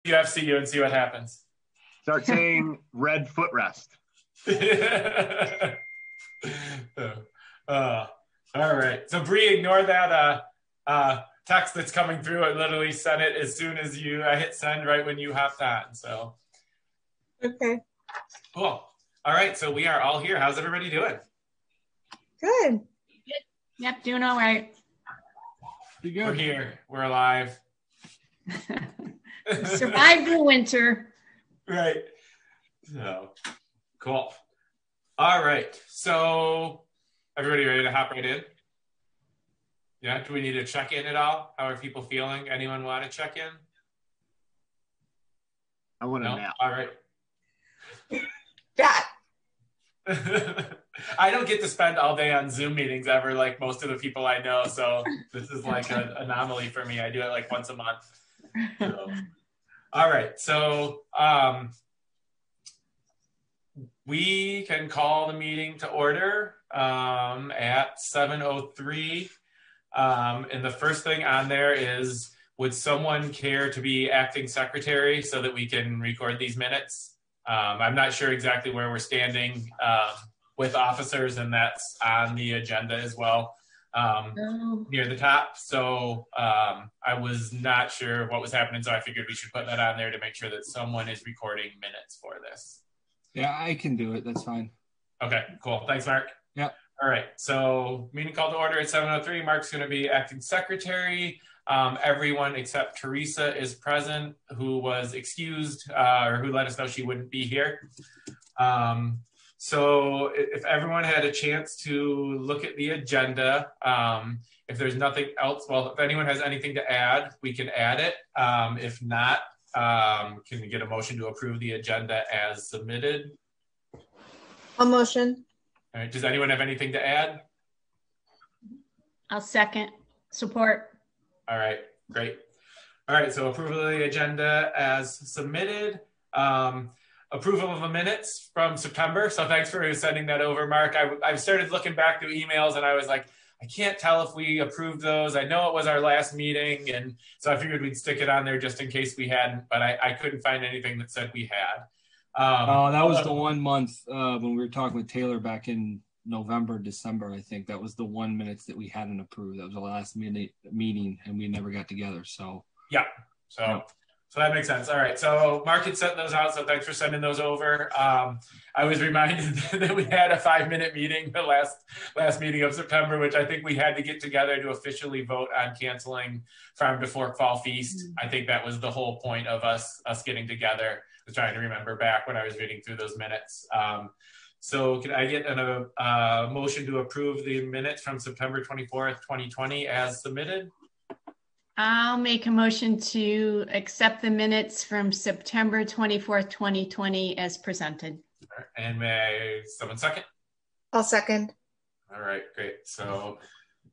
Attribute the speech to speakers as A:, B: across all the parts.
A: UFC you and see what happens.
B: Start saying red footrest.
A: All right. So Bree, ignore that text that's coming through. I literally sent it as soon as I hit send right when you hopped on. So
C: okay.
A: Cool. All right. So we are all here. How's everybody doing?
C: Good.
D: Yep, doing all right.
A: We're here. We're alive.
D: Survived the winter.
A: Right. So cool. All right. So everybody ready to hop right in? Yeah. Do we need to check in at all? How are people feeling? Anyone want to check in?
B: I want to nap.
A: All right.
C: That.
A: I don't get to spend all day on Zoom meetings ever, like most of the people I know. So this is like an anomaly for me. I do it like once a month. So. All right. So we can call the meeting to order at 7:03. And the first thing on there is, would someone care to be acting secretary so that we can record these minutes? I'm not sure exactly where we're standing with officers, and that's on the agenda as well near the top. So I was not sure what was happening, so I figured we should put that on there to make sure that someone is recording minutes for this.
E: Yeah, I can do it. That's fine.
A: Okay, cool. Thanks, Mark.
E: Yep.
A: All right, so meeting called to order at 7:03. Mark's going to be acting secretary. Everyone except Teresa is present, who was excused or who let us know she wouldn't be here. So if everyone had a chance to look at the agenda, if there's nothing else, well, if anyone has anything to add, we can add it. If not, can we get a motion to approve the agenda as submitted?
C: A motion.
A: All right, does anyone have anything to add?
D: I'll second. Support.
A: All right, great. All right, so approval of the agenda as submitted. Approval of the minutes from September. So thanks for sending that over, Mark. I started looking back through emails and I was like, I can't tell if we approved those. I know it was our last meeting, and so I figured we'd stick it on there just in case we hadn't, but I couldn't find anything that said we had.
E: That was the 1 month when we were talking with Taylor back in November, December, I think. That was the 1 minutes that we hadn't approved. That was the last meeting, and we never got together. So
A: yeah, so that makes sense. All right, so Mark had sent those out, so thanks for sending those over. I was reminded that we had a 5-minute meeting the last meeting of September, which I think we had to get together to officially vote on canceling Farm to Fork Fall Feast. I think that was the whole point of us getting together. I was trying to remember back when I was reading through those minutes. So can I get a motion to approve the minutes from September 24th, 2020 as submitted?
D: I'll make a motion to accept the minutes from September 24th, 2020 as presented.
A: And may someone second?
C: I'll second.
A: All right, great. So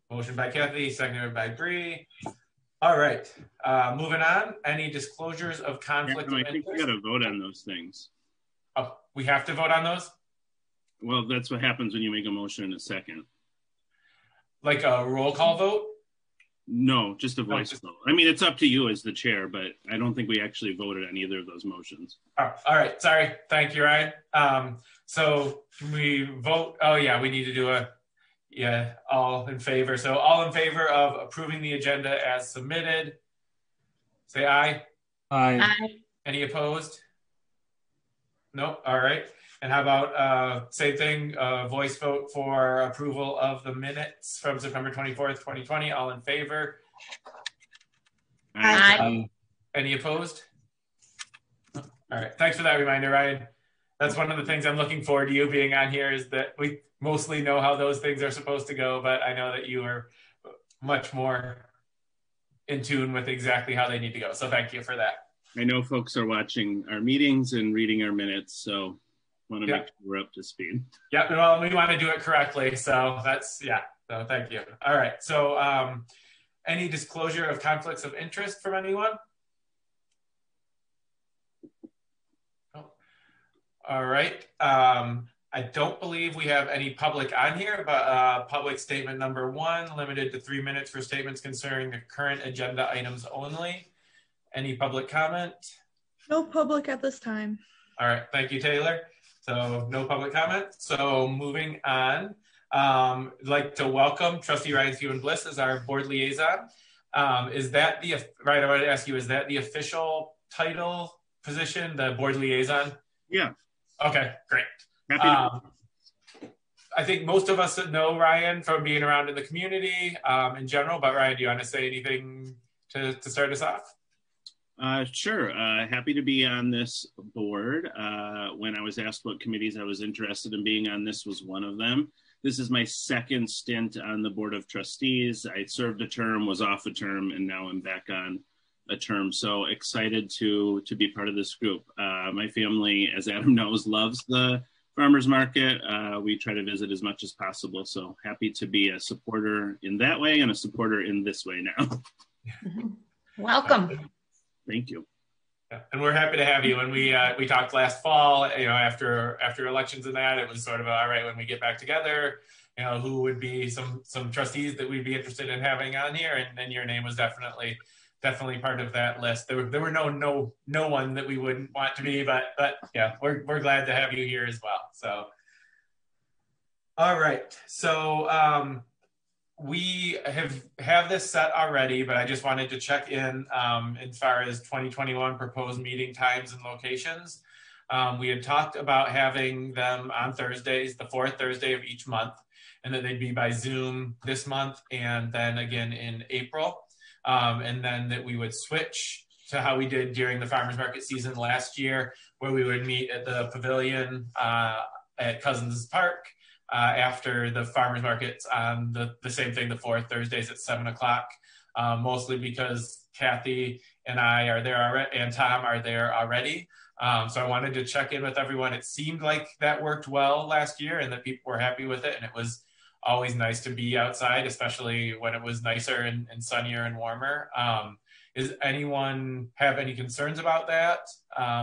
A: motion by Kathy, seconded by Bree. All right, moving on. Any disclosures of conflict of interest?
F: I think we got to vote on those things.
A: Oh, we have to vote on those?
F: Well, that's what happens when you make a motion in a second.
A: Like a roll call vote?
F: No, just a voice vote. I mean, it's up to you as the chair, but I don't think we actually voted on either of those motions.
A: Oh, all right, sorry. Thank you, Ryan. So can we vote? Oh yeah, we need to do all in favor. So all in favor of approving the agenda as submitted, say aye.
E: Aye.
D: Aye.
A: Any opposed? Nope. All right. And how about same thing, voice vote for approval of the minutes from September 24th, 2020. All in favor?
D: Aye.
E: Aye.
A: Any opposed? All right. Thanks for that reminder, Ryan. That's one of the things I'm looking forward to you being on here, is that we mostly know how those things are supposed to go, but I know that you are much more in tune with exactly how they need to go. So thank you for that.
F: I know folks are watching our meetings and reading our minutes, so want to make sure we're up to speed.
A: Yeah, well, we want to do it correctly. So that's, so thank you. All right. So any disclosure of conflicts of interest from anyone? Oh. All right. I don't believe we have any public on here, but public statement number 1, limited to 3 minutes for statements concerning the current agenda items only. Any public comment?
C: No public at this time.
A: All right, thank you, Taylor. So no public comment. So moving on, I'd like to welcome Trustee Ryan Stephen Bliss as our board liaison. Is that the, right, I wanted to ask you, is that the official title position, the board liaison?
F: Yeah.
A: Okay, great.
F: Happy to.
A: I think most of us know Ryan from being around in the community in general, but Ryan, do you want to say anything to start us off?
F: Sure. Happy to be on this board. When I was asked what committees I was interested in being on, this was one of them. This is my second stint on the Board of Trustees. I served a term, was off a term, and now I'm back on a term. So excited to be part of this group. My family, as Adam knows, loves the farmers market. We try to visit as much as possible. So happy to be a supporter in that way and a supporter in this way now.
D: Welcome.
F: Thank you.
A: Yeah, and we're happy to have you. When we talked last fall, after elections and that, it was sort of all right when we get back together, who would be some trustees that we'd be interested in having on here, and your name was definitely part of that list. There were no one that we wouldn't want to be, but yeah, we're glad to have you here as well. So, all right, so we have this set already, but I just wanted to check in as far as 2021 proposed meeting times and locations. We had talked about having them on Thursdays, the fourth Thursday of each month, and that they'd be by Zoom this month and then again in April. And then that we would switch to how we did during the farmers market season last year, where we would meet at the pavilion at Cousins Park after the farmers markets on the same thing, the fourth Thursdays at 7 o'clock, mostly because Kathy and I are there already, and Tom are there already. So I wanted to check in with everyone. It seemed like that worked well last year and that people were happy with it. And it was always nice to be outside, especially when it was nicer and sunnier and warmer. Does anyone have any concerns about that?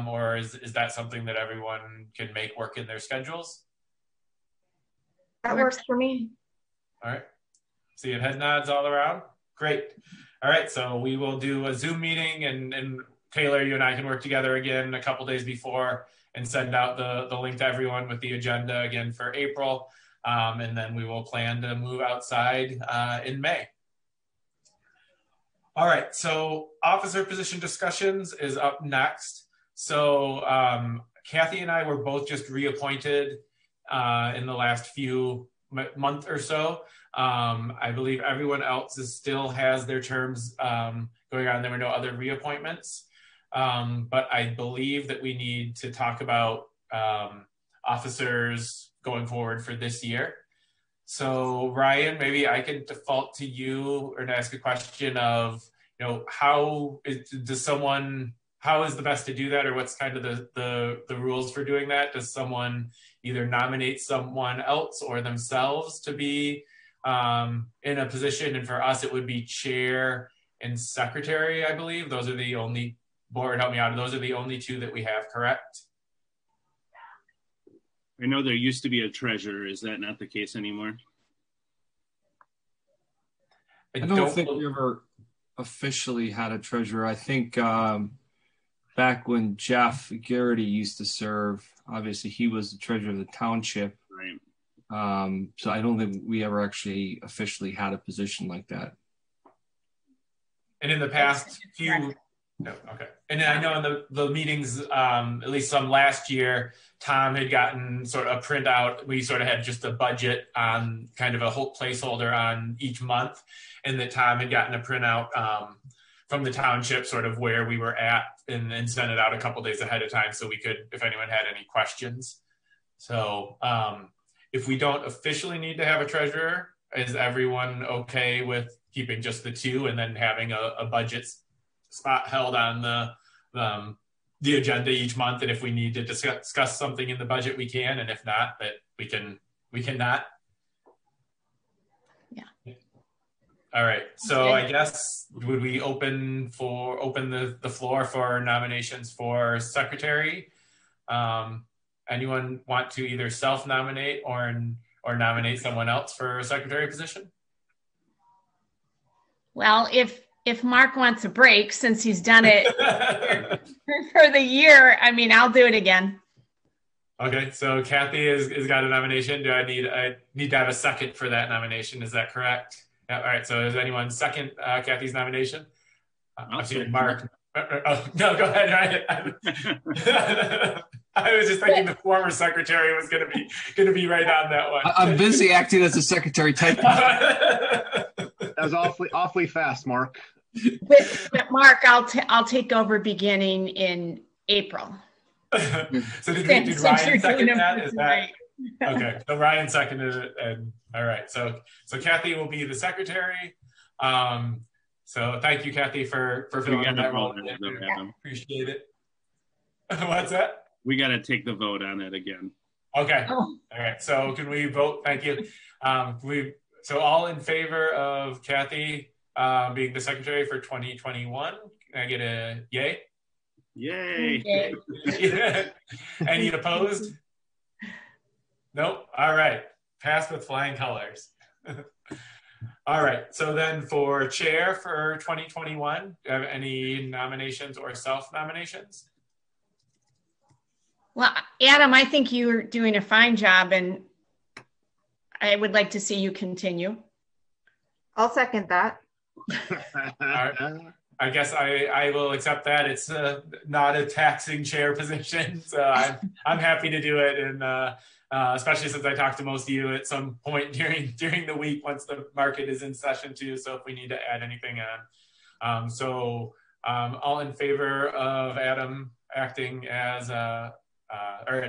A: Or is that something that everyone can make work in their schedules?
C: That works for me.
A: All right. See head nods all around. Great. All right. So we will do a Zoom meeting, and Taylor, you and I can work together again a couple days before and send out the link to everyone with the agenda again for April. And then we will plan to move outside in May. All right. So officer position discussions is up next. So Kathy and I were both just reappointed in the last few month or so. I believe everyone else still has their terms going on. There were no other reappointments, but I believe that we need to talk about officers going forward for this year. So Ryan, maybe I could default to you or to ask a question of, how is the best to do that, or what's kind of the rules for doing that? Does someone either nominate someone else or themselves to be in a position? And for us, it would be chair and secretary, I believe. Those are the only, board, help me out, those are the only two that we have, correct?
F: I know there used to be a treasurer. Is that not the case anymore?
E: I don't think we ever officially had a treasurer. I think back when Jeff Garrity used to serve, obviously he was the treasurer of the township.
F: Right.
E: So I don't think we ever actually officially had a position like that.
A: And in the past few, no, okay. And I know in the meetings, at least some last year, Tom had gotten sort of a printout. We sort of had just a budget on kind of a whole placeholder on each month. And that Tom had gotten a printout from the township, sort of where we were at, and sent it out a couple days ahead of time so we could, if anyone had any questions. So if we don't officially need to have a treasurer, is everyone okay with keeping just the two and then having a budget spot held on the agenda each month? And if we need to discuss something in the budget, we can, and if not, that we cannot.
D: Yeah.
A: All right. So I guess would we open the floor for nominations for secretary? Anyone want to either self-nominate or nominate someone else for a secretary position?
D: Well, if if Mark wants a break, since he's done it for the year, I mean, I'll do it again.
A: Okay, so Kathy is got a nomination. I need to have a second for that nomination? Is that correct? Yeah, all right. So, does anyone second Kathy's nomination? I'm seeing Mark. Oh, no, go ahead. I was just thinking the former secretary was going to be right on that one.
E: I'm busy acting as a secretary typing.
B: That was awfully fast, Mark.
D: But Mark, I'll take over beginning in April.
A: So did Ryan second that? Is that okay? So Ryan seconded it, and all right. So Kathy will be the secretary. So thank you, Kathy, for filling in that role. Appreciate it. What's that?
F: We got to take the vote on it again.
A: Okay. All right. So can we vote? Thank you. So all in favor of Kathy being the secretary for 2021? Can I get a yay?
F: Yay.
D: Yay.
A: Any opposed? Nope. All right. Passed with flying colors. All right. So then for chair for 2021, do you have any nominations or self-nominations?
D: Well, Adam, I think you're doing a fine job, and I would like to see you continue.
C: I'll second that.
A: All right. I guess I will accept that. It's not a taxing chair position, so I'm happy to do it, and especially since I talked to most of you at some point during the week once the market is in session too. So if we need to add anything on, all in favor of Adam acting as or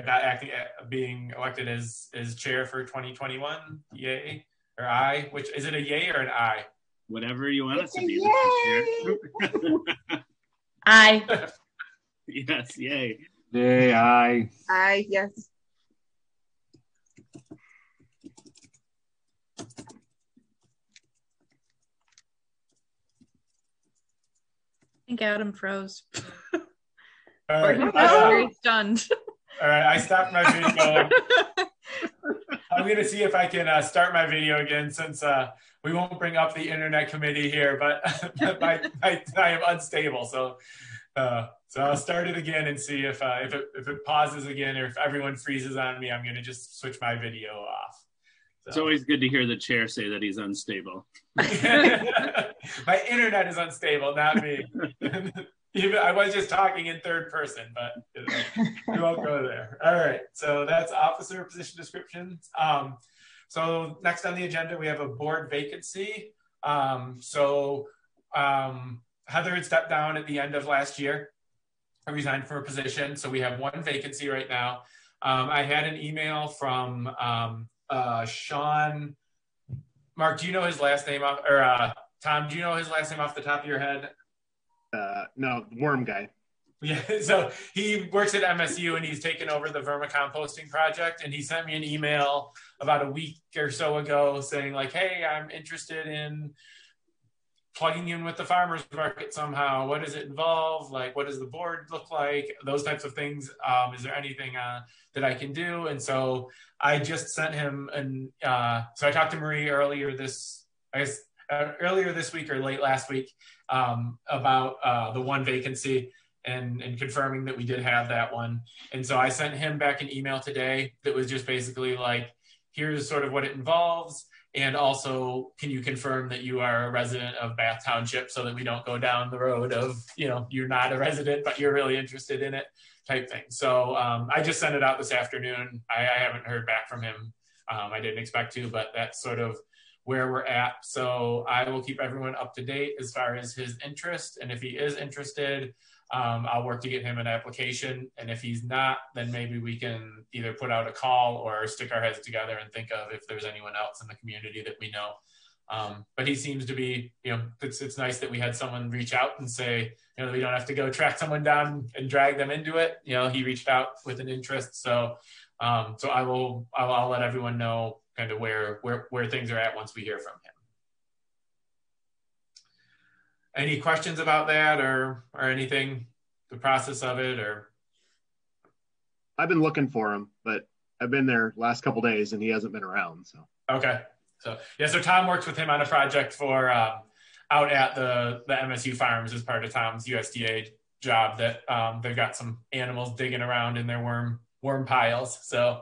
A: not acting, being elected as chair for 2021, yay or aye? Which is it, a yay or an aye?
F: Whatever you want us to be.
D: Aye.
F: Yes, yay.
E: Yay, aye.
C: Aye, yes. I think Adam froze.
A: All right.
C: Very stunned.
A: All right, I stopped my video. I'm going to see if I can start my video again, since we won't bring up the internet committee here, but I am unstable. So I'll start it again and see if it pauses again, or if everyone freezes on me, I'm going to just switch my video off. So.
F: It's always good to hear the chair say that he's unstable.
A: My internet is unstable, not me. I was just talking in third person, but we won't go there. All right, so that's officer position descriptions. So next on the agenda, we have a board vacancy. Heather had stepped down at the end of last year. I resigned for a position, so we have one vacancy right now. I had an email from Sean. Mark, do you know his last name off, or Tom, do you know his last name off the top of your head?
B: No, worm guy.
A: Yeah, so he works at MSU and he's taken over the vermicomposting project, and he sent me an email about a week or so ago saying like, hey, I'm interested in plugging in with the farmers market somehow. What does it involve? Like, what does the board look like? Those types of things. Is there anything that I can do? And so I just sent him so I talked to Marie earlier this week or late last week about the one vacancy and confirming that we did have that one. And so I sent him back an email today that was just basically like, here's sort of what it involves. And also, can you confirm that you are a resident of Bath Township, so that we don't go down the road of, you're not a resident, but you're really interested in it type thing. So I just sent it out this afternoon. I haven't heard back from him. I didn't expect to, but that's sort of where we're at. So I will keep everyone up to date as far as his interest. And if he is interested, I'll work to get him an application. And if he's not, then maybe we can either put out a call or stick our heads together and think of if there's anyone else in the community that we know. But he seems to be, it's nice that we had someone reach out and say, we don't have to go track someone down and drag them into it. He reached out with an interest. So I'll let everyone know kind of where things are at once we hear from him. Any questions about that or anything, the process of it, or?
B: I've been looking for him, but I've been there last couple days and he hasn't been around. So
A: okay, so Tom works with him on a project for out at the MSU farms as part of Tom's USDA job that they've got some animals digging around in their worm piles. So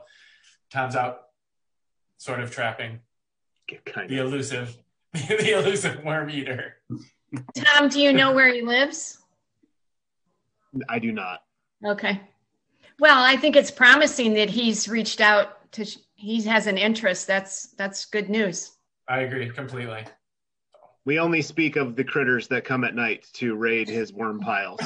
A: Tom's out sort of trapping the elusive worm eater.
D: Tom, do you know where he lives?
B: I do not.
D: Okay. Well, I think it's promising that he's reached out to, he has an interest. That's good news.
A: I agree completely.
B: We only speak of the critters that come at night to raid his worm piles.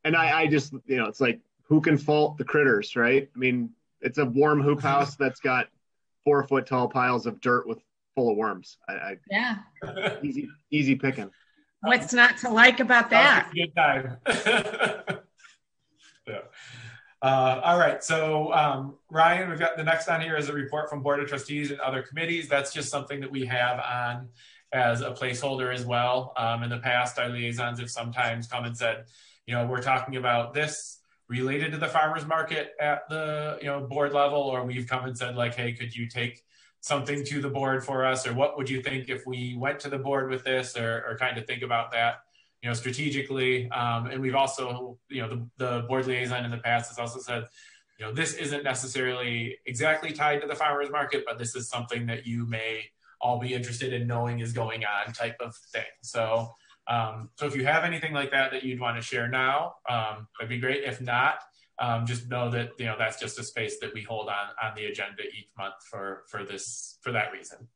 B: And I just, it's like, who can fault the critters, right? I mean, it's a worm hoop house that's got 4 foot tall piles of dirt full of worms.
D: Yeah.
B: Easy picking.
D: What's not to like about that?
A: Good time. Yeah. All right. So, Ryan, we've got the next on here is a report from Board of Trustees and other committees. That's just something that we have on as a placeholder as well. In the past, our liaisons have sometimes come and said, we're talking about this related to the farmers market at the, board level, or we've come and said like, hey, could you take something to the board for us? Or what would you think if we went to the board with this, or kind of think about that, strategically. And we've also, the board liaison in the past has also said, this isn't necessarily exactly tied to the farmers market, but this is something that you may all be interested in knowing is going on type of thing. So, so if you have anything like that you'd want to share now, that'd be great. If not, just know that, that's just a space that we hold on the agenda each month for that reason.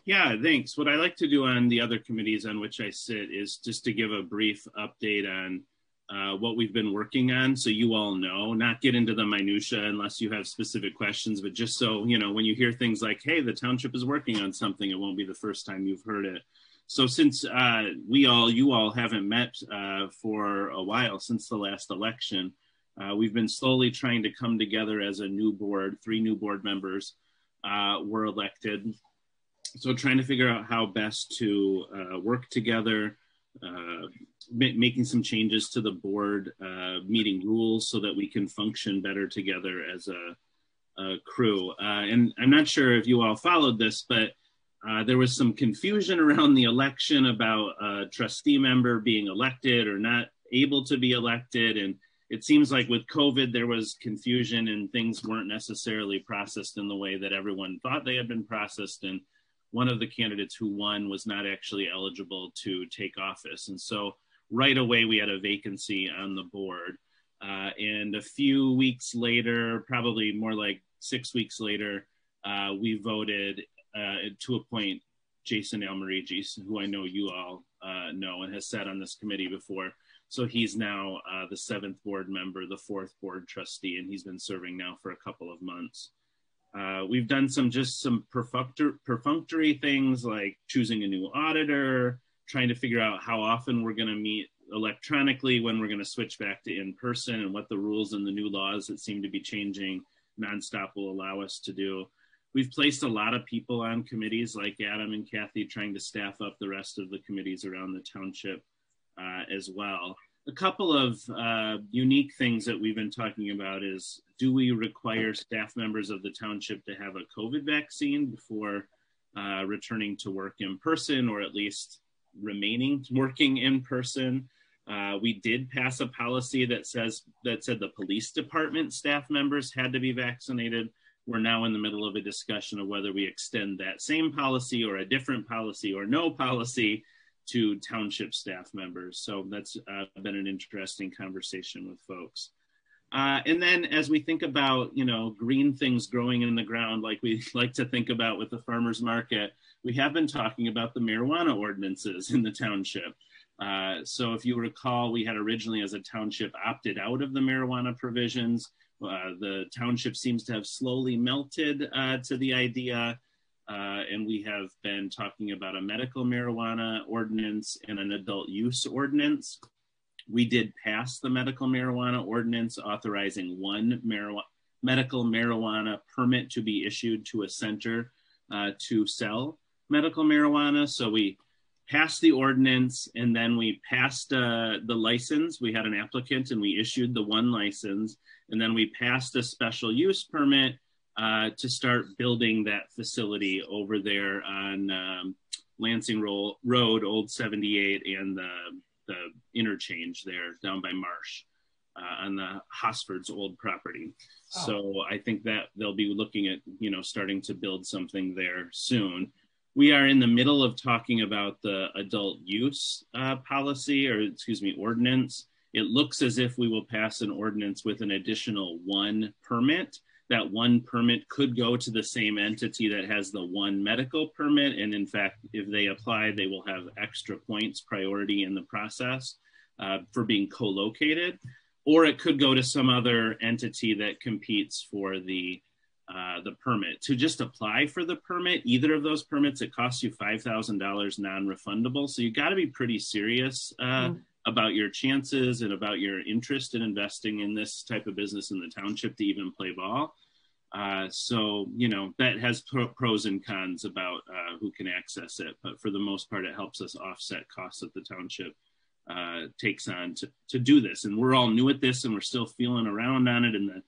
F: Yeah, thanks. What I like to do on the other committees on which I sit is just to give a brief update on what we've been working on, so you all know, not get into the minutia unless you have specific questions, but just so, when you hear things like, hey, the township is working on something, it won't be the first time you've heard it. So since you all haven't met for a while, since the last election, we've been slowly trying to come together as a new board. 3 new board members were elected. So trying to figure out how best to work together, making some changes to the board meeting rules so that we can function better together as a crew. And I'm not sure if you all followed this, but there was some confusion around the election about a trustee member being elected or not able to be elected. And it seems like with COVID, there was confusion and things weren't necessarily processed in the way that everyone thought they had been processed. And one of the candidates who won was not actually eligible to take office. And so right away, we had a vacancy on the board. And a few weeks later, probably more like 6 weeks later, we voted to appoint Jason Almarigis, who I know you all know and has sat on this committee before. So he's now the 7th board member, the 4th board trustee, and he's been serving now for a couple of months. We've done some perfunctory things like choosing a new auditor, trying to figure out how often we're going to meet electronically, when we're going to switch back to in-person, and what the rules and the new laws that seem to be changing nonstop will allow us to do. We've placed a lot of people on committees like Adam and Kathy, trying to staff up the rest of the committees around the township as well. A couple of unique things that we've been talking about is, do we require staff members of the township to have a COVID vaccine before returning to work in person, or at least remaining working in person? We did pass a policy that said the police department staff members had to be vaccinated. We're now in the middle of a discussion of whether we extend that same policy or a different policy or no policy to township staff members. So that's been an interesting conversation with folks. And then as we think about, green things growing in the ground, like we like to think about with the farmers market, we have been talking about the marijuana ordinances in the township. So if you recall, we had originally as a township opted out of the marijuana provisions. The township seems to have slowly melted to the idea. And we have been talking about a medical marijuana ordinance and an adult use ordinance. We did pass the medical marijuana ordinance authorizing one medical marijuana permit to be issued to a center to sell medical marijuana. So we passed the ordinance, and then we passed the license. We had an applicant and we issued the one license, and then we passed a special use permit to start building that facility over there on Lansing Road, Old 78, and the interchange there down by Marsh on the Hosford's old property. Oh. So I think that they'll be looking at, starting to build something there soon. We are in the middle of talking about the adult use ordinance. It looks as if we will pass an ordinance with an additional one permit. That one permit could go to the same entity that has the one medical permit. And in fact, if they apply, they will have extra points priority in the process for being co-located. Or it could go to some other entity that competes for the permit. To just apply for the permit, either of those permits, it costs you $5,000 non-refundable. So you got to be pretty serious about your chances and about your interest in investing in this type of business in the township to even play ball. So, that has pros and cons about who can access it. But for the most part, it helps us offset costs that the township takes on to do this. And we're all new at this and we're still feeling around on it. And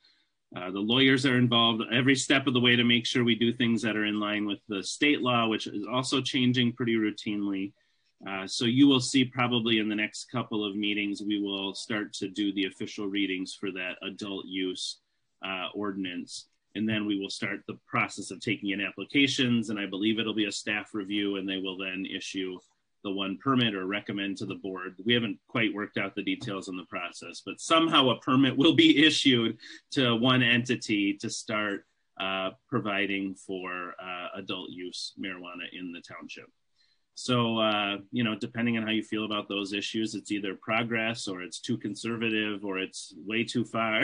F: the lawyers are involved every step of the way to make sure we do things that are in line with the state law, which is also changing pretty routinely. So you will see probably in the next couple of meetings, we will start to do the official readings for that adult use ordinance. And then we will start the process of taking in applications. And I believe it'll be a staff review and they will then issue the one permit or recommend to the board. We haven't quite worked out the details on the process, but somehow a permit will be issued to one entity to start providing for adult use marijuana in the township. So, depending on how you feel about those issues, it's either progress or it's too conservative or it's way too far.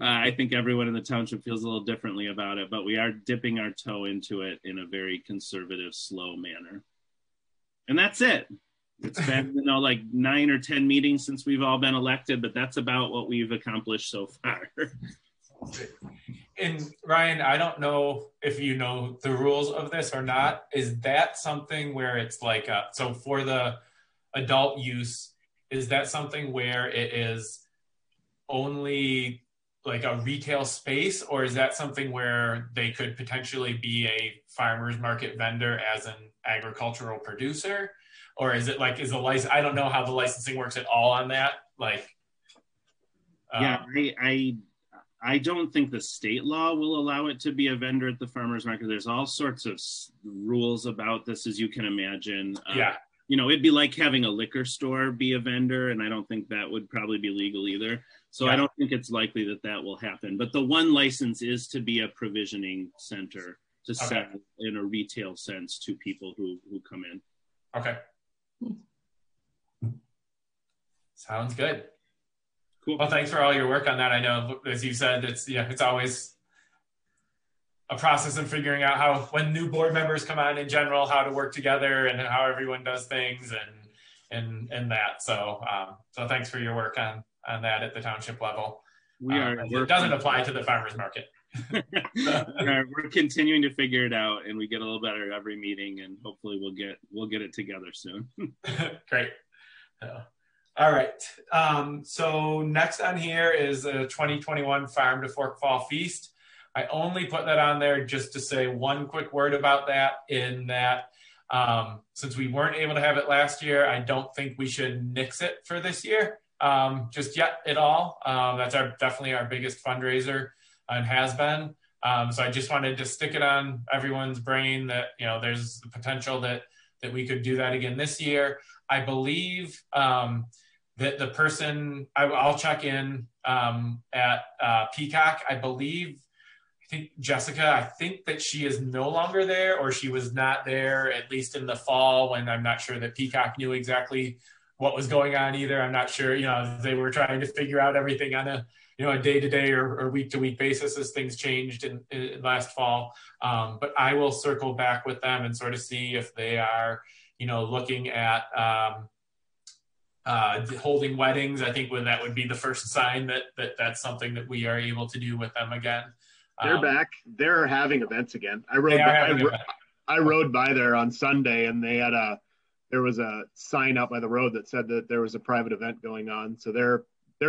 F: I think everyone in the township feels a little differently about it, but we are dipping our toe into it in a very conservative, slow manner. And that's it. It's been, like 9 or 10 meetings since we've all been elected, but that's about what we've accomplished so far.
A: And Ryan, I don't know if you know the rules of this or not. Is that something where it's like, so for the adult use, is that something where it is only like a retail space, or is that something where they could potentially be a farmer's market vendor as an agricultural producer? Or is it like, is the license, I don't know how the licensing works at all on that. Like,
F: I don't think the state law will allow it to be a vendor at the farmer's market. There's all sorts of rules about this, as you can imagine. It'd be like having a liquor store be a vendor, and I don't think that would probably be legal either. So I don't think it's likely that will happen. But the one license is to be a provisioning center to sell in a retail sense to people who come in.
A: Okay. Sounds good.
F: Cool.
A: Well, thanks for all your work on that. I know, as you said, it's always a process of figuring out how, when new board members come on in general, how to work together and how everyone does things and that. So thanks for your work on that at the township level. It doesn't apply to the farmers market.
F: We're continuing to figure it out, and we get a little better every meeting, and hopefully we'll get it together soon.
A: Great. All right. So next on here is a 2021 Farm to Fork Fall Feast. I only put that on there just to say one quick word about that, in that since we weren't able to have it last year, I don't think we should nix it for this year just yet at all. That's definitely our biggest fundraiser and has been. So I just wanted to stick it on everyone's brain that, there's the potential that we could do that again this year. I believe that the person, I'll check in at Peacock. I think Jessica, that she is no longer there, or she was not there, at least in the fall, when I'm not sure that Peacock knew exactly what was going on either. I'm not sure, they were trying to figure out everything on a day-to-day or week-to-week basis as things changed in last fall. But I will circle back with them and sort of see if they are, looking at holding weddings. I think that would be the first sign that's something that we are able to do with them again.
B: They're back. They're having events again. I rode by there on Sunday, and there was a sign out by the road that said that there was a private event going on. So they're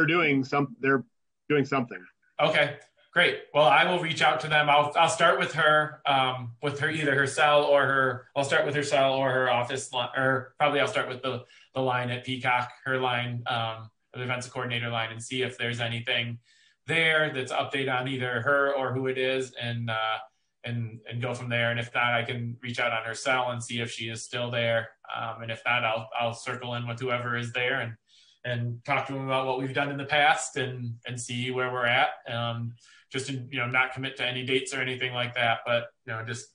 B: doing something.
A: Okay, Great. Well, I will reach out to them. I'll start with her either her cell or her. I'll start with her cell or her office line, or probably I'll start with the line at Peacock, her line, the events coordinator line, and see if there's anything there that's update on either her or who it is, and go from there. And if not, I can reach out on her cell and see if she is still there. And if not, I'll circle in with whoever is there and talk to them about what we've done in the past and see where we're at. Just to, not commit to any dates or anything like that, but, just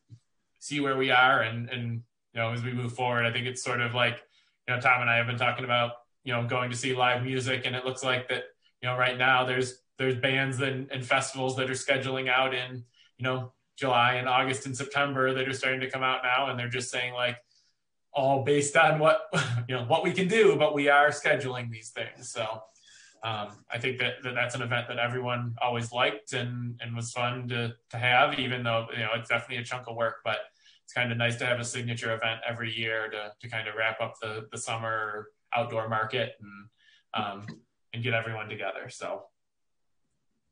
A: see where we are and as we move forward. I think it's sort of like, Tom and I have been talking about, going to see live music, and it looks like that, right now there's bands and festivals that are scheduling out in, July and August and September that are starting to come out now. And they're just saying, like, all based on what, what we can do, but we are scheduling these things. So I think that's an event that everyone always liked and was fun to have, even though, it's definitely a chunk of work, but it's kind of nice to have a signature event every year to kind of wrap up the summer outdoor market and get everyone together. So,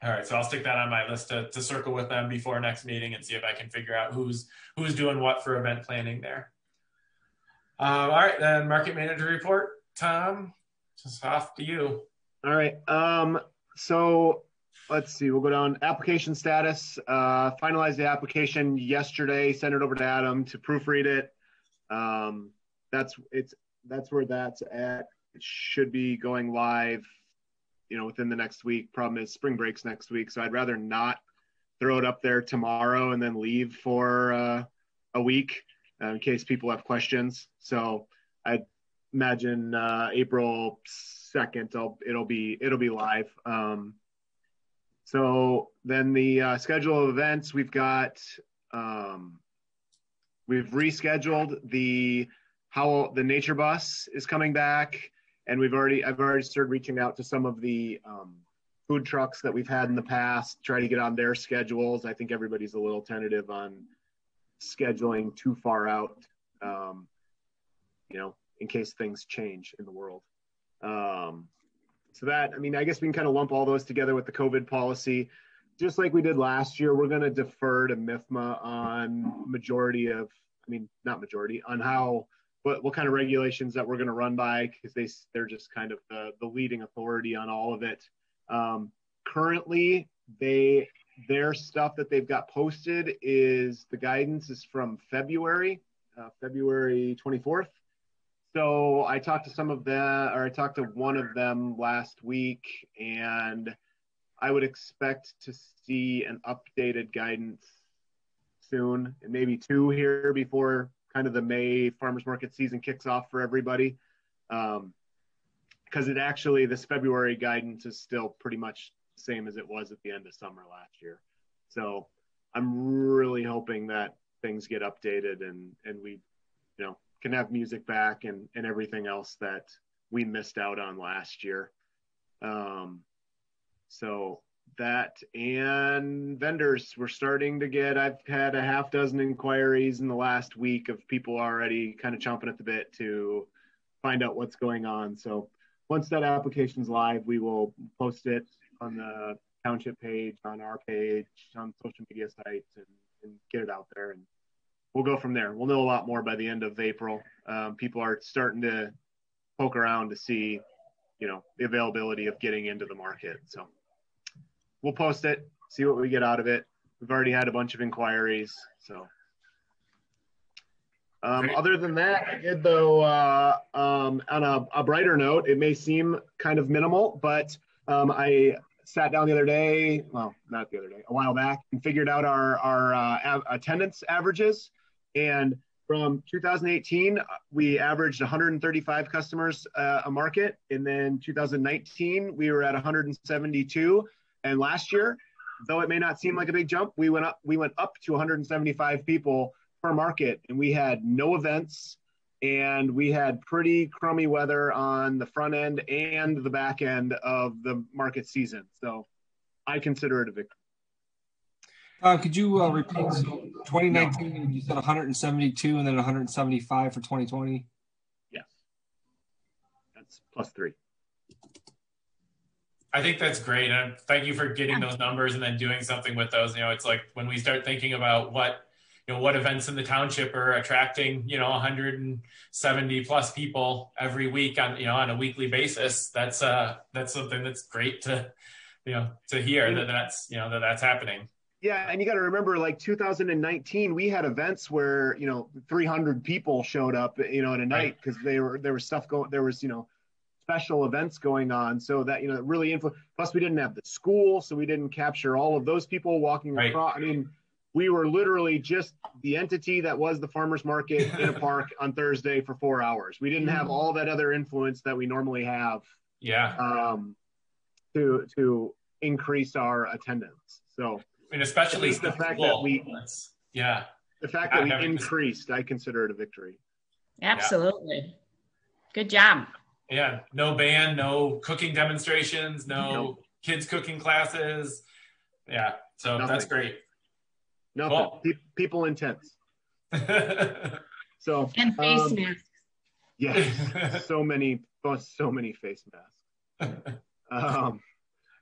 A: all right. So I'll stick that on my list to circle with them before next meeting and see if I can figure out who's doing what for event planning there. All right. Then market manager report, Tom, just off to you.
B: All right. So let's see. We'll go down application status. Finalized the application yesterday. Sent it over to Adam to proofread it. That's where that's at. It should be going live, within the next week. Problem is spring breaks next week, so I'd rather not throw it up there tomorrow and then leave for a week in case people have questions. So I imagine April 2nd it'll be live. So then the schedule of events, we've rescheduled the nature bus is coming back, and I've already started reaching out to some of the food trucks that we've had in the past, try to get on their schedules. I think everybody's a little tentative on scheduling too far out, in case things change in the world. So that, I guess we can kind of lump all those together with the COVID policy. Just like we did last year, we're going to defer to MIFMA on on what kind of regulations that we're going to run by, because they're just kind of the leading authority on all of it. Currently, their stuff that they've got posted the guidance is from February 24th. So I talked to one of them last week, and I would expect to see an updated guidance soon, and maybe two here before kind of the May farmers market season kicks off for everybody. Because this February guidance is still pretty much the same as it was at the end of summer last year. So I'm really hoping that things get updated and we, can have music back and everything else that we missed out on last year. So that, and vendors, we're starting to I've had a half dozen inquiries in the last week of people already kind of chomping at the bit to find out what's going on. So once that application's live, we will post it on the township page, on our page, on social media sites, and get it out there. And we'll go from there. We'll know a lot more by the end of April. People are starting to poke around to see, the availability of getting into the market. So we'll post it, see what we get out of it. We've already had a bunch of inquiries. So other than that, I did, though, on a brighter note, it may seem kind of minimal, but I sat down a while back, and figured out our attendance averages. And from 2018, we averaged 135 customers a market. And then 2019, we were at 172. And last year, though it may not seem like a big jump, we went up to 175 people per market, and we had no events, and we had pretty crummy weather on the front end and the back end of the market season. So I consider it a victory.
E: Could you repeat? So 2019, you said 172 and then 175 for 2020?
B: Yes. That's +3.
A: I think that's great. And thank you for getting those numbers and then doing something with those. It's like when we start thinking about what events in the township are attracting, 170 plus people every week on a weekly basis. That's something that's great to hear that's happening.
B: Yeah, and you got to remember, like 2019, we had events where 300 people showed up, in a night because there was stuff going. There was special events going on, so that really Plus, we didn't have the school, so we didn't capture all of those people walking across. I mean, we were literally just the entity that was the farmers market in a park on Thursday for 4 hours. We didn't have all that other influence that we normally have.
A: Yeah.
B: To increase our attendance. So.
A: And especially
B: the fact that we increased, I consider it a victory.
D: Absolutely. Good job.
A: Yeah. No band, no cooking demonstrations, no kids cooking classes. Yeah. So nothing. That's great.
B: Nothing. Cool. People intense. So
D: and face masks.
B: Yes. so many face masks.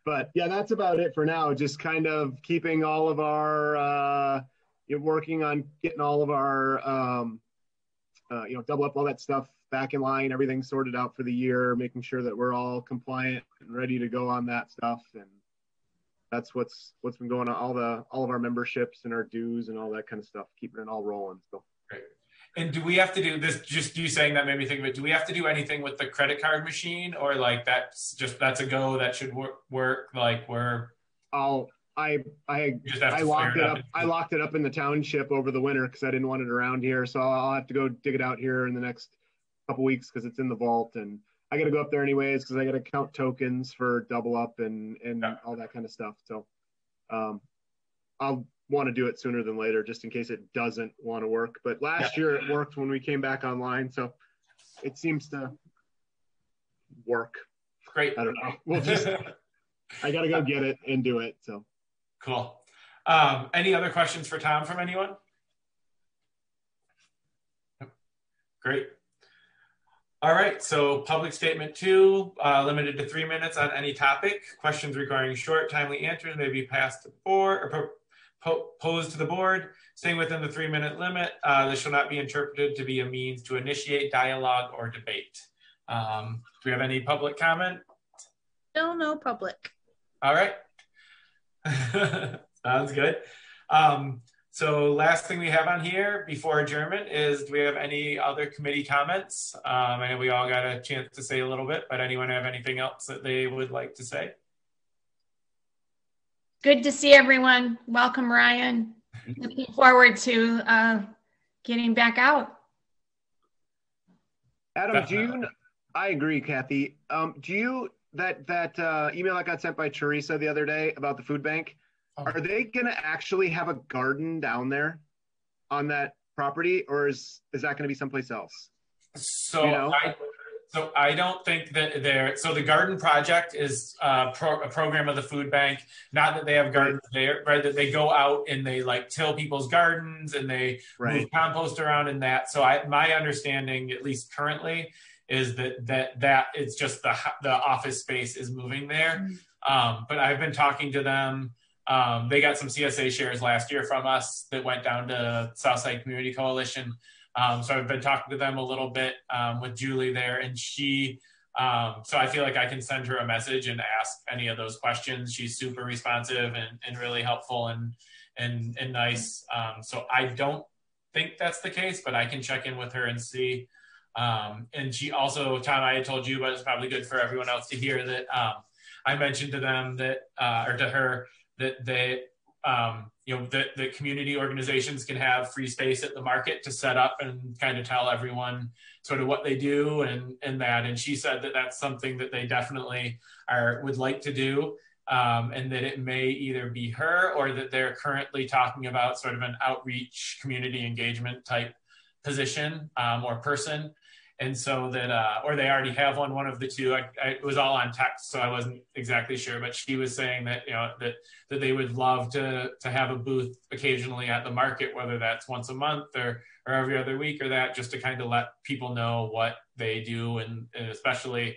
B: But yeah, that's about it for now. Just kind of keeping all of our, working on getting all of our, double up all that stuff back in line, everything sorted out for the year, making sure that we're all compliant and ready to go on that stuff. And that's what's been going on. All of our memberships and our dues and all that kind of stuff, keeping it all rolling. So.
A: Great. And do we have to do this? Just you saying that made me think of it. Do we have to do anything with the credit card machine, or like that's a go that should work? Like we're.
B: I locked it up. I locked it up in the township over the winter because I didn't want it around here. So I'll have to go dig it out here in the next couple weeks because it's in the vault, and I got to go up there anyways because I got to count tokens for double up and all that kind of stuff. So I'll want to do it sooner than later just in case it doesn't want to work. But last year it worked when we came back online, so it seems to work.
A: Great.
B: I don't know. We'll just I got to go get it and do it. So
A: cool. Any other questions for Tom from anyone? Great. All right, so public statement 2, limited to 3 minutes on any topic. Questions requiring short, timely answers may be passed to the board or posed to the board. Staying within the 3-minute limit, this shall not be interpreted to be a means to initiate dialogue or debate. Do we have any public comment?
C: No public.
A: All right. Sounds good. So last thing we have on here before adjournment is, do we have any other committee comments? I know we all got a chance to say a little bit, but anyone have anything else that they would like to say?
D: Good to see everyone. Welcome, Ryan. Looking forward to getting back out.
B: Adam, I agree, Kathy. That email I got sent by Teresa the other day about the food bank, are they going to actually have a garden down there on that property, or is that going to be someplace else?
A: So I don't think that so the garden project is a program of the food bank. Not that they have gardens there, right? That they go out and they like till people's gardens and they move compost around and that. So my understanding, at least currently, is that it's just the office space is moving there. But I've been talking to them. They got some CSA shares last year from us that went down to Southside Community Coalition. So I've been talking to them a little bit with Julie there, and she, so I feel like I can send her a message and ask any of those questions. She's super responsive and really helpful and nice. So I don't think that's the case, but I can check in with her and see. And she also, Tom, I had told you, but it's probably good for everyone else to hear that I mentioned to them that, or to her, that they, that community organizations can have free space at the market to set up and kind of tell everyone sort of what they do and that. And she said that that's something that they definitely would like to do. And that it may either be her or that they're currently talking about sort of an outreach community engagement type position or person. And so that, or they already have one of the two. It was all on text, so I wasn't exactly sure. But she was saying that that they would love to have a booth occasionally at the market, whether that's once a month or every other week or that, just to kind of let people know what they do and especially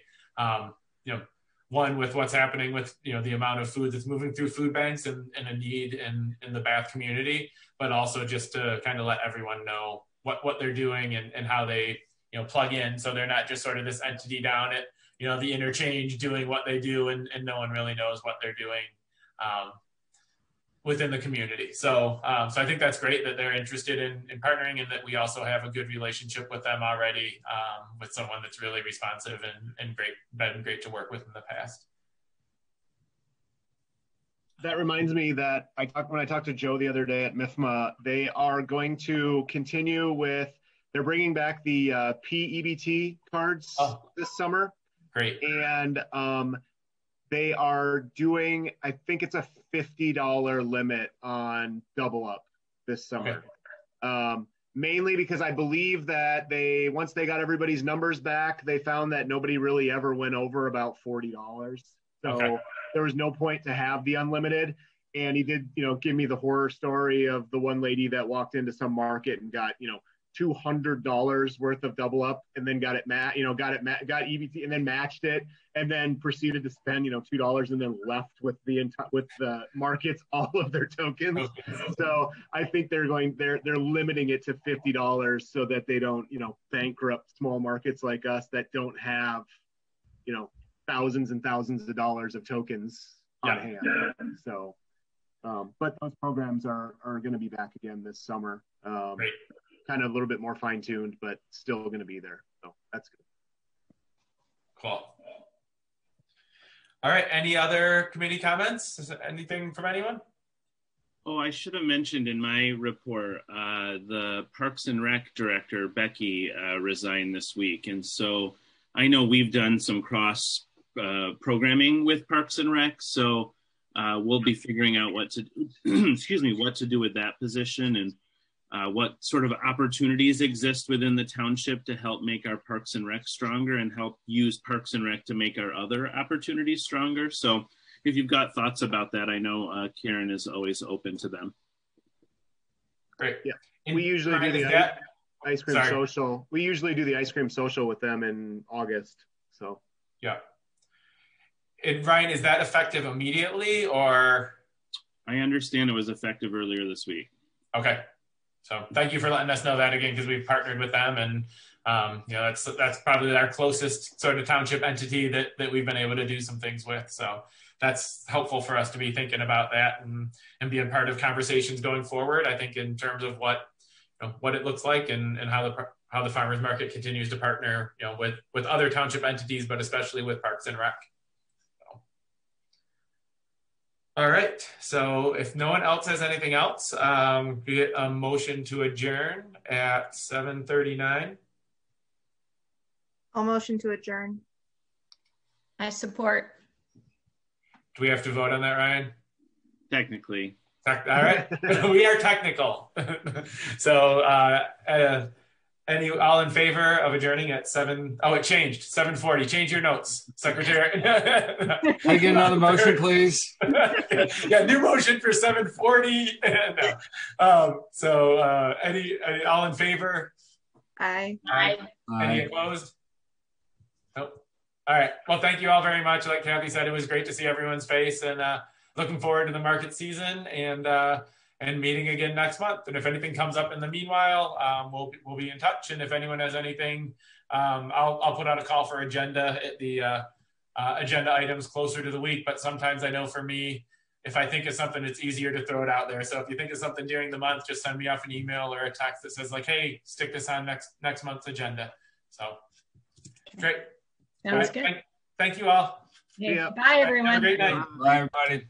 A: one, with what's happening with, the amount of food that's moving through food banks and a need in the Bath community, but also just to kind of let everyone know what they're doing and how they, plug in. So they're not just sort of this entity down at, the interchange doing what they do and no one really knows what they're doing within the community. So I think that's great that they're interested in partnering, and that we also have a good relationship with them already, with someone that's really responsive and been great to work with in the past.
B: That reminds me that when I talked to Joe the other day at MIFMA, they are going to continue they're bringing back the PEBT cards this summer.
A: Great.
B: And they are doing, I think it's a $50 limit on Double Up this summer. Okay. Mainly because I believe that once they got everybody's numbers back, they found that nobody really ever went over about $40. So okay. There was no point to have the unlimited. And he did, give me the horror story of the one lady that walked into some market and got, $200 worth of Double Up, and then got EBT and then matched it, and then proceeded to spend $2 and then left with the markets all of their tokens. So I think they're limiting it to $50 so that they don't bankrupt small markets like us that don't have thousands and thousands of dollars of tokens on hand. So but those programs are going to be back again this summer. Great. Kind of a little bit more fine-tuned, but still going to be there. So that's good.
A: Cool. All right. Any other committee comments? Is there anything from anyone?
F: Oh, I should have mentioned in my report, the Parks and Rec director, Becky, resigned this week. And so I know we've done some cross programming with Parks and Rec. So we'll be figuring out what to do with that position, and what sort of opportunities exist within the township to help make our Parks and Rec stronger, and help use Parks and Rec to make our other opportunities stronger. So if you've got thoughts about that, I know Karen is always open to them.
A: Great.
B: Yeah. We usually do the ice cream social. We usually do the ice cream social with them in August. So
A: yeah. And Ryan, is that effective immediately, or?
F: I understand it was effective earlier this week.
A: Okay. So thank you for letting us know that again, because we've partnered with them, and that's probably our closest sort of township entity that we've been able to do some things with. So that's helpful for us to be thinking about that and being part of conversations going forward. I think in terms of what it looks like and how the farmers market continues to partner with other township entities, but especially with Parks and Rec. All right, so if no one else has anything else, we get a motion to adjourn at 7:39.
C: I'll motion to adjourn.
D: I support.
A: Do we have to vote on that, Ryan?
F: Technically.
A: All right, we are technical. So all in favor of adjourning at 7? Oh, it changed. 7:40. Change your notes, Secretary.
E: Can I get another motion, please?
A: Yeah, new motion for 7:40. No. Any all in favor?
C: Aye.
A: Any opposed? Nope. All right. Well, thank you all very much. Like Kathy said, it was great to see everyone's face, and looking forward to the market season and meeting again next month. And if anything comes up in the meanwhile, we'll be in touch. And if anyone has anything, I'll put out a call for agenda at the agenda items closer to the week. But sometimes I know for me, if I think of something, it's easier to throw it out there. So if you think of something during the month, just send me off an email or a text that says like, hey, stick this on next month's agenda. So great.
D: Sounds good.
A: Thank you all.
D: Yeah. Bye, everyone.
A: Have a great night.
E: Bye, everybody.